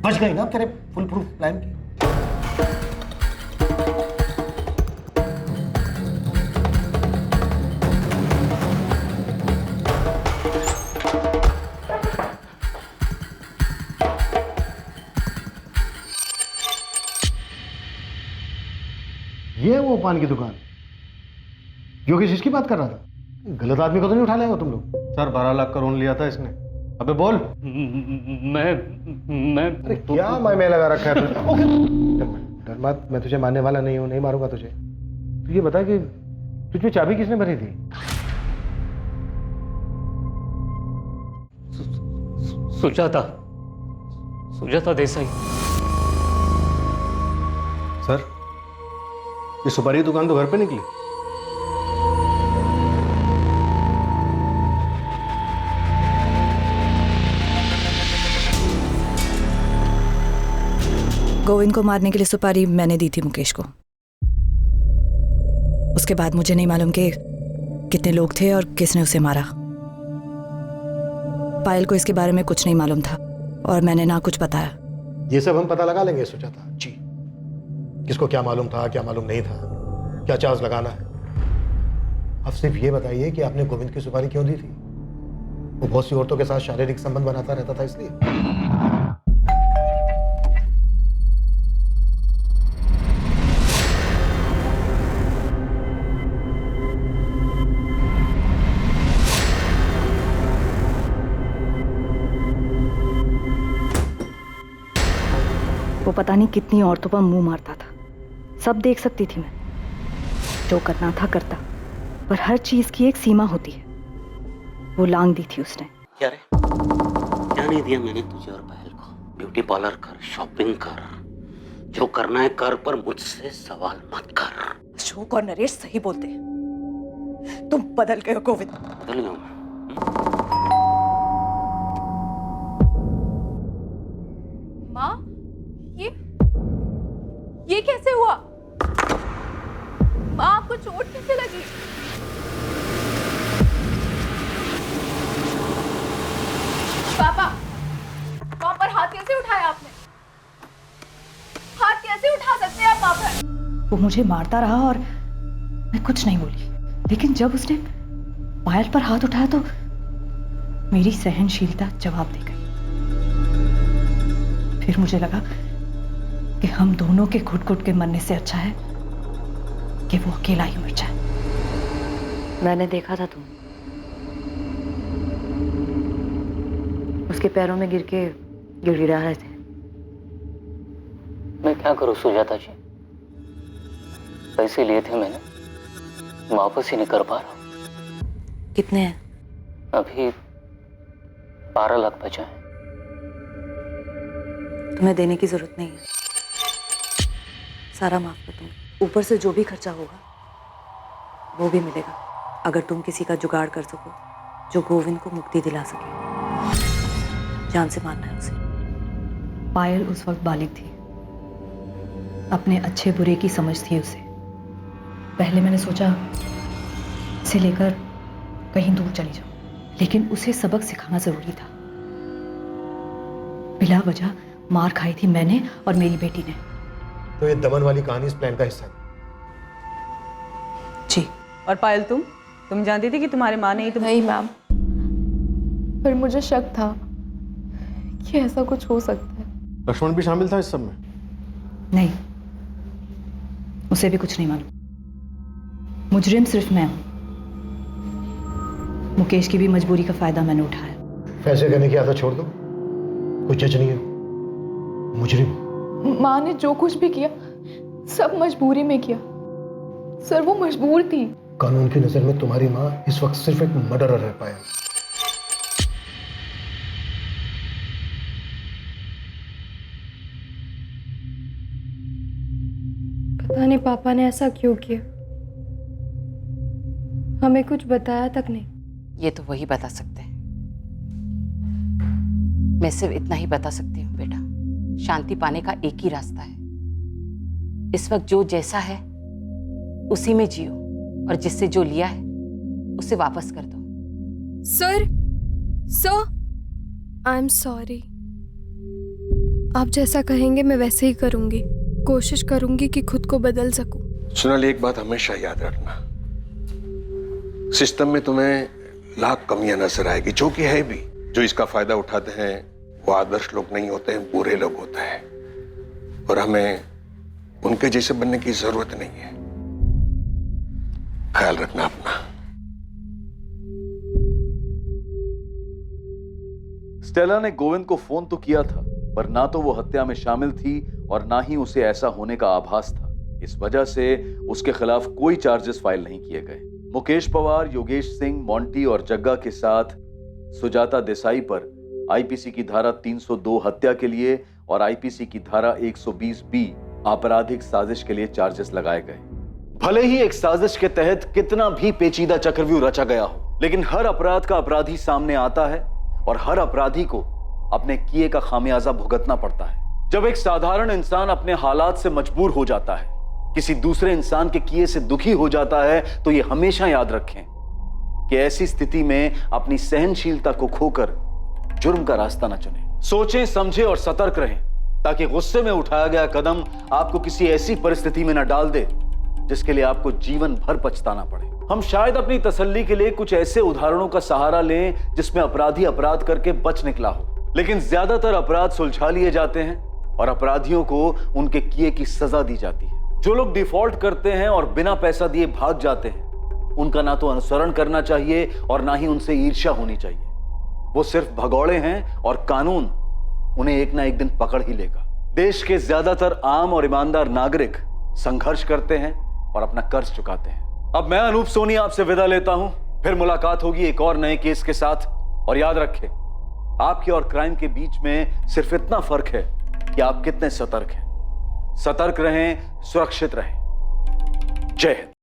बच गई ना तेरे फुल प्रूफ प्लान की। ये वो पान की दुकान, योगेश इसकी बात कर रहा था? गलत आदमी को तो नहीं उठा लाए हो तुम लोग? सर 12 लाख का लोन लिया था इसने। अबे बोल। मैं अरे क्या मैं लगा रखा है डर मत, मैं तुझे मारने वाला नहीं हूं, नहीं मारूंगा तुझे। तू ये बता कि तुझे चाबी किसने भरी थी? सुजाता देसाई। सर, ये सुपारी की दुकान तो घर पे निकली। गोविंद को मारने के लिए सुपारी मैंने दी थी मुकेश को। उसके बाद मुझे नहीं मालूम कि कितने लोग थे और किसने उसे मारा। पायल को इसके बारे में कुछ नहीं मालूम था और मैंने ना कुछ बताया। ये सब हम पता लगा लेंगे सुजाता जी, किसको क्या मालूम था, क्या मालूम नहीं था, क्या चार्ज लगाना है। अब सिर्फ ये बताइए कि आपने गोविंद की सुपारी क्यों दी थी? वो बहुत सी औरतों के साथ शारीरिक संबंध बनाता रहता था इसलिए? वो पता नहीं कितनी औरतों पर मुंह मारता था, सब देख सकती थी मैं। जो करना था करता, पर हर चीज की एक सीमा होती है। वो लांग दी थी उसने। क्या रे? क्या नहीं दिया मैंने तुझे और पायल को? ब्यूटी पार्लर कर, शॉपिंग कर, जो करना है कर, पर मुझसे सवाल मत कर। अशोक और नरेश सही बोलते हैं, तुम बदल गए हो गोविंद। बदल गया मैं। माँ, ये कैसे हुआ? माँ, आपको चोट कैसे लगी? पापा, वहां पर हाथ कैसे उठाया आपने? हाथ कैसे उठा सकते हैं आप वहां पर? वो मुझे मारता रहा और मैं कुछ नहीं बोली, लेकिन जब उसने पायल पर हाथ उठाया तो मेरी सहनशीलता जवाब दे गई। फिर मुझे लगा कि हम दोनों के घुट घुट के मरने से अच्छा है कि वो अकेला ही मर जाए। मैंने देखा था तुम उसके पैरों में गिर के गिड़गिड़ा रहे थे। मैं क्या करूं सुजाता जी, पैसे लिए थे मैंने, वापस ही नहीं कर पा रहा हूं। कितने हैं? अभी 12 लाख बचा है। तुम्हें देने की जरूरत नहीं है, सारा माफ कर दूंगी। ऊपर से जो भी खर्चा होगा वो भी मिलेगा, अगर तुम किसी का जुगाड़ कर सको जो गोविंद को मुक्ति दिला सके। जान से मारना है उसे। पायल उस वक्त बालिग थी, अपने अच्छे बुरे की समझ थी उसे। पहले मैंने सोचा इसे लेकर कहीं दूर चली जाऊं, लेकिन उसे सबक सिखाना जरूरी था। बिला वजह मार खाई थी मैंने और मेरी बेटी ने। तो ये दमन वाली कहानी इस प्लान का हिस्सा थी? जी। और पायल तुम जानती थी कि तुम्हारे माँ ने ही नहीं मैम, पर मुझे शक था कि ऐसा कुछ हो सकता है। लक्ष्मण भी शामिल था इस सब में? नहीं, उसे भी कुछ नहीं मालूम। मुजरिम सिर्फ मैं हूं। मुकेश की भी मजबूरी का फायदा मैंने उठाया। फैसले करने की आदत छोड़ दो, कोई जज नहीं है, मुजरिम। माँ ने जो कुछ भी किया सब मजबूरी में किया। सर वो मजबूर थी। कानून की नजर में तुम्हारी माँ इस वक्त सिर्फ एक मर्डरर है पायल। पता नहीं पापा ने ऐसा क्यों किया, हमें कुछ बताया तक नहीं। ये तो वही बता सकते हैं। मैं सिर्फ इतना ही बता सकती हूँ बेटा, शांति पाने का एक ही रास्ता है। इस वक्त जो जैसा है उसी में जियो, और जिससे जो लिया है उसे वापस कर दो। Sir I am sorry. आप जैसा कहेंगे मैं वैसे ही करूंगी। कोशिश करूंगी कि खुद को बदल सकूं। सोनाली, एक बात हमेशा याद रखना, सिस्टम में तुम्हें लाख कमियां नजर आएगी, जो कि है भी। जो इसका फायदा उठाते हैं वो आदर्श लोग नहीं होते हैं, बुरे लोग होते हैं, और हमें उनके जैसे बनने की जरूरत नहीं है। ख्याल रखना अपना। स्टेला ने गोविंद को फोन तो किया था, पर ना तो वो हत्या में शामिल थी और ना ही उसे ऐसा होने का आभास था। इस वजह से उसके खिलाफ कोई चार्जेस फाइल नहीं किए गए। मुकेश पवार, योगेश सिंह, मोंटी और जग्गा के साथ सुजाता देसाई पर आईपीसी की धारा 302 हत्या के लिए और आईपीसी की धारा 120B आपराधिक साजिश के लिए चार्जेस लगाए गए। भले ही एक साजिश के तहत कितना भी पेचीदा चक्रव्यूह रचा गया हो, लेकिन हर अपराध का अपराधी सामने आता है और हर अपराधी को अपने किए का खामियाजा भुगतना पड़ता है। जब एक साधारण इंसान अपने हालात से मजबूर हो जाता है, किसी दूसरे इंसान के किए से दुखी हो जाता है, तो ये हमेशा याद रखें कि ऐसी स्थिति में अपनी सहनशीलता को खोकर जुर्म का रास्ता न चुनें। सोचें, समझें और सतर्क रहें, ताकि गुस्से में उठाया गया कदम आपको किसी ऐसी परिस्थिति में न डाल दे जिसके लिए आपको जीवन भर पछताना पड़े। हम शायद अपनी तसल्ली के लिए कुछ ऐसे उदाहरणों का सहारा लें जिसमें अपराधी अपराध करके बच निकला हो, लेकिन ज्यादातर अपराध सुलझा लिए जाते हैं और अपराधियों को उनके किए की सजा दी जाती है। जो लोग डिफॉल्ट करते हैं और बिना पैसा दिए भाग जाते हैं, उनका ना तो अनुसरण करना चाहिए और ना ही उनसे ईर्ष्या होनी चाहिए। वो सिर्फ भगौड़े हैं और कानून उन्हें एक ना एक दिन पकड़ ही लेगा। देश के ज्यादातर आम और ईमानदार नागरिक संघर्ष करते हैं और अपना कर्ज चुकाते हैं। अब मैं अनूप सोनी आपसे विदा लेता हूं, फिर मुलाकात होगी एक और नए केस के साथ। और याद रखें, आपके और क्राइम के बीच में सिर्फ इतना फर्क है कि आप कितने सतर्क हैं। सतर्क रहें, सुरक्षित रहें। जय हिंद।